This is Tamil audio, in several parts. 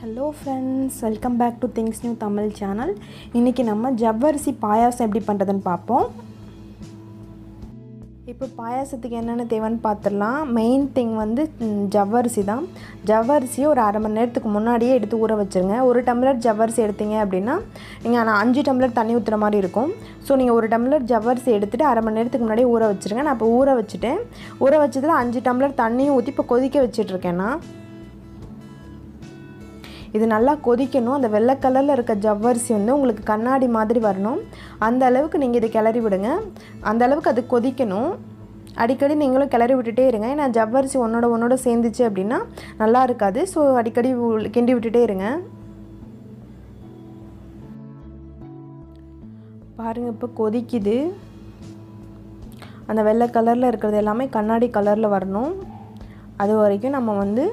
Hello friends, welcome back to Things New Tamil channel. இன்னைக்கு நம்ம ஜவ்வரிசி பாயாசம் எப்படி பண்றதுன்னு பாப்போம். இப்போ பாயாசத்துக்கு என்னென்ன தேவைன்னு பார்த்துடலாம். மெயின் திங் வந்து ஜவ்வரிசி தான். ஜவ்வரிசியை ஒரு அரை மணி நேரத்துக்கு முன்னாடியே எடுத்து ஊற வச்சுருங்க. ஒரு டம்ளர் ஜவ்வரிசி எடுத்தீங்க அப்படின்னா நீங்கள் நான் 5 டம்ளர் தண்ணி ஊற்றுற மாதிரி இருக்கும். ஸோ நீங்கள் ஒரு டம்ளர் ஜவ்வரிசி எடுத்துகிட்டு அரை மணி நேரத்துக்கு முன்னாடியே ஊற வச்சுருங்க. நான் இப்போ ஊற வச்சுட்டேன். ஊற வச்சதில் 5 டம்ளர் தண்ணியும் ஊற்றி இப்போ கொதிக்க வச்சிட்ருக்கேன்னா இது நல்லா கொதிக்கணும். அந்த வெள்ளை கலரில் இருக்க ஜவ்வரிசி வந்து உங்களுக்கு கண்ணாடி மாதிரி வரணும். அந்த அளவுக்கு நீங்கள் இதை கிளறி விடுங்க. அந்த அளவுக்கு அது கொதிக்கணும். அடிக்கடி நீங்களும் கிளறி விட்டுட்டே இருங்க. ஏன்னா ஜவ்வரிசி ஒன்றோட சேர்ந்துச்சு அப்படின்னா நல்லா இருக்காது. ஸோ அடிக்கடி கிண்டி விட்டுட்டே இருங்க. பாருங்கள், இப்போ கொதிக்குது. அந்த வெள்ளை கலரில் இருக்கிறது எல்லாமே கண்ணாடி கலரில் வரணும். அது வரைக்கும் நம்ம வந்து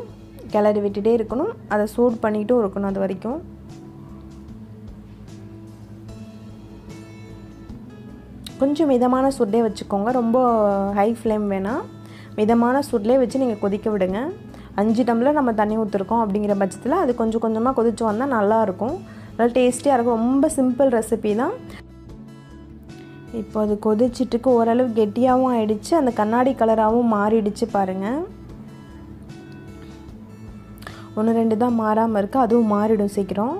கிளறி விட்டுட்டே இருக்கணும். அதை சூடு பண்ணிக்கிட்டும் இருக்கணும். அது வரைக்கும் கொஞ்சம் மிதமான சூட்லேயே வச்சுக்கோங்க. ரொம்ப ஹை ஃப்ளேம் வேணாம். மிதமான சூட்லேயே வச்சு நீங்கள் கொதிக்க விடுங்க. 5 டம்ளர் நம்ம தண்ணி ஊற்றிருக்கோம் அப்படிங்கிற பட்சத்தில் அது கொஞ்சம் கொஞ்சமாக கொதிச்சு வந்தால் நல்லாயிருக்கும். நல்லா டேஸ்டியாக இருக்கும். ரொம்ப சிம்பிள் ரெசிபி தான். இப்போ அது கொதிச்சிட்டுக்கு ஓரளவு கெட்டியாகவும் ஆயிடுச்சு. அந்த கண்ணாடி கலராகவும் மாறிடுச்சு பாருங்கள். 1-2 தான் மாறாமல் இருக்குது. அதுவும் மாறிடும் சீக்கிரம்.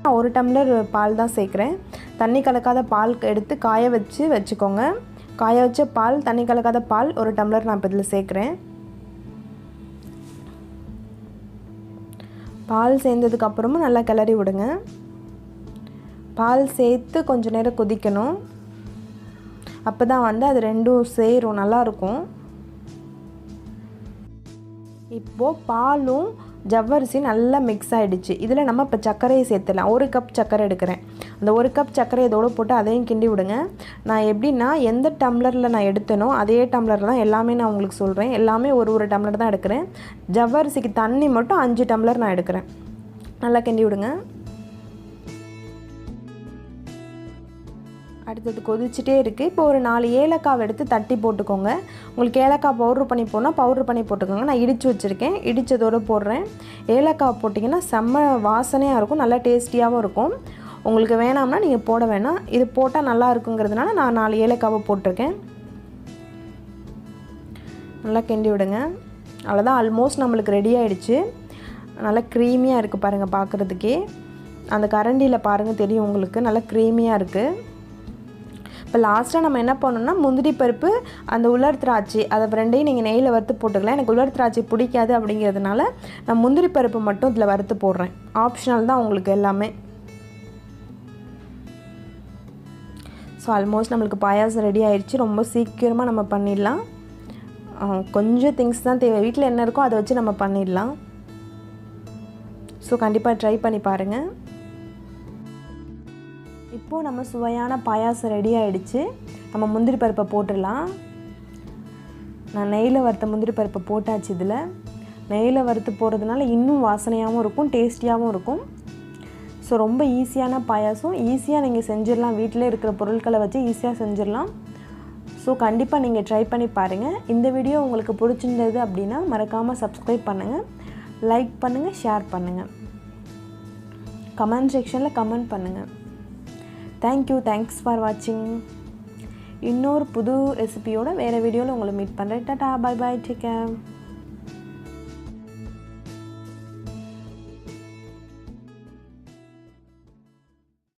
நான் 1 டம்ளர் பால் தான் சேர்க்குறேன். தண்ணி கலக்காத பால் எடுத்து காய வச்சுக்கோங்க. காய வச்ச பால், தண்ணி கலக்காத பால் 1 டம்ளர் நான் இப்போ இதில் சேர்க்குறேன். பால் சேர்ந்ததுக்கப்புறமும் நல்லா கிளறி விடுங்க. பால் சேர்த்து கொஞ்சம் நேரம் கொதிக்கணும். அப்போ தான் வந்து அது ரெண்டும் சேரும், நல்லாயிருக்கும். இப்போது பாலும் ஜவ்வரிசி நல்லா மிக்ஸ் ஆகிடுச்சு. இதில் நம்ம இப்போ சர்க்கரையை சேர்த்துடலாம். 1 கப் சர்க்கரை எடுக்கிறேன். அந்த 1 கப் சர்க்கரை இதோடு போட்டு அதையும் கிண்டி விடுங்க. நான் எப்படின்னா எந்த டம்ளரில் நான் எடுத்தேனோ அதே டம்ளரில் தான் எல்லாமே நான் உங்களுக்கு சொல்கிறேன். எல்லாமே ஒரு டம்ளர் தான் எடுக்கிறேன். ஜவ்வரிசிக்கு தண்ணி மட்டும் 5 டம்ளர் நான் எடுக்கிறேன். நல்லா கிண்டி விடுங்க. அடுத்தது கொதிச்சுட்டே இருக்குது. இப்போ ஒரு 4 ஏலக்காவை எடுத்து தட்டி போட்டுக்கோங்க. உங்களுக்கு ஏலக்காய் பவுட்ரு பண்ணி போனால் பவுட்ரு பண்ணி போட்டுக்கோங்க. நான் இடித்து வச்சுருக்கேன். இடித்ததோடு போடுறேன். ஏலக்காய் போட்டிங்கன்னா செம்ம வாசனையாக இருக்கும். நல்லா டேஸ்டியாகவும் இருக்கும். உங்களுக்கு வேணாம்னா நீங்கள் போட வேணாம். இது போட்டால் நல்லா இருக்குங்கிறதுனால நான் 4 ஏலக்காவை போட்டிருக்கேன். நல்லா கிண்டி விடுங்க. அவ்வளோதான், ஆல்மோஸ்ட் நம்மளுக்கு ரெடி ஆகிடுச்சு. நல்லா க்ரீமியாக இருக்குது பாருங்கள். பார்க்குறதுக்கே அந்த கரண்டியில் பாருங்கள் தெரியும் உங்களுக்கு. நல்லா க்ரீமியாக இருக்குது. இப்போ லாஸ்ட்டாக நம்ம என்ன பண்ணணும்னா முந்திரி பருப்பு, அந்த உலர் திராட்சை, அதை ரெண்டையும் நீங்கள் நெய்யில் வறுத்து போட்டுக்கலாம். எனக்கு உலர் திராட்சை பிடிக்காது அப்படிங்கிறதுனால நான் முந்திரி பருப்பு மட்டும் இதில் வறுத்து போடுறேன். ஆப்ஷனல் தான் உங்களுக்கு எல்லாமே. ஸோ ஆல்மோஸ்ட் நம்மளுக்கு பாயாசம் ரெடி ஆகிடுச்சு. ரொம்ப சீக்கிரமாக நம்ம பண்ணிடலாம். கொஞ்சம் திங்ஸ் தான் தேவை. வீட்டில் என்ன இருக்கோ அதை வச்சு நம்ம பண்ணிடலாம். ஸோ கண்டிப்பாக ட்ரை பண்ணி பாருங்கள். இப்போது நம்ம சுவையான பாயாசம் ரெடி ஆகிடுச்சு. நம்ம முந்திரி பருப்பை போட்டுடலாம். நான் நெய்யில் வறுத்த முந்திரி பருப்பை போட்டாச்சு. இதில் நெய்யில் வறுத்து போடுறதுனால இன்னும் வாசனையாகவும் இருக்கும், டேஸ்டியாகவும் இருக்கும். ஸோ ரொம்ப ஈஸியான பாயாசம். ஈஸியாக நீங்கள் செஞ்சிடலாம். வீட்டில் இருக்கிற பொருட்களை வச்சு ஈஸியாக செஞ்சிடலாம். ஸோ கண்டிப்பாக நீங்கள் ட்ரை பண்ணி பாருங்கள். இந்த வீடியோ உங்களுக்கு பிடிச்சிருந்தது அப்படின்னா மறக்காமல் சப்ஸ்கிரைப் பண்ணுங்கள், லைக் பண்ணுங்கள், ஷேர் பண்ணுங்கள், கமெண்ட் செக்ஷனில் கமெண்ட் பண்ணுங்கள். தேங்க்ஸ் ஃபார் வாட்சிங். இன்னொரு புது ரெசிபியோட வேறு வீடியோவில் உங்களை மீட் பண்ணுறேன். Tata, bye bye, take care.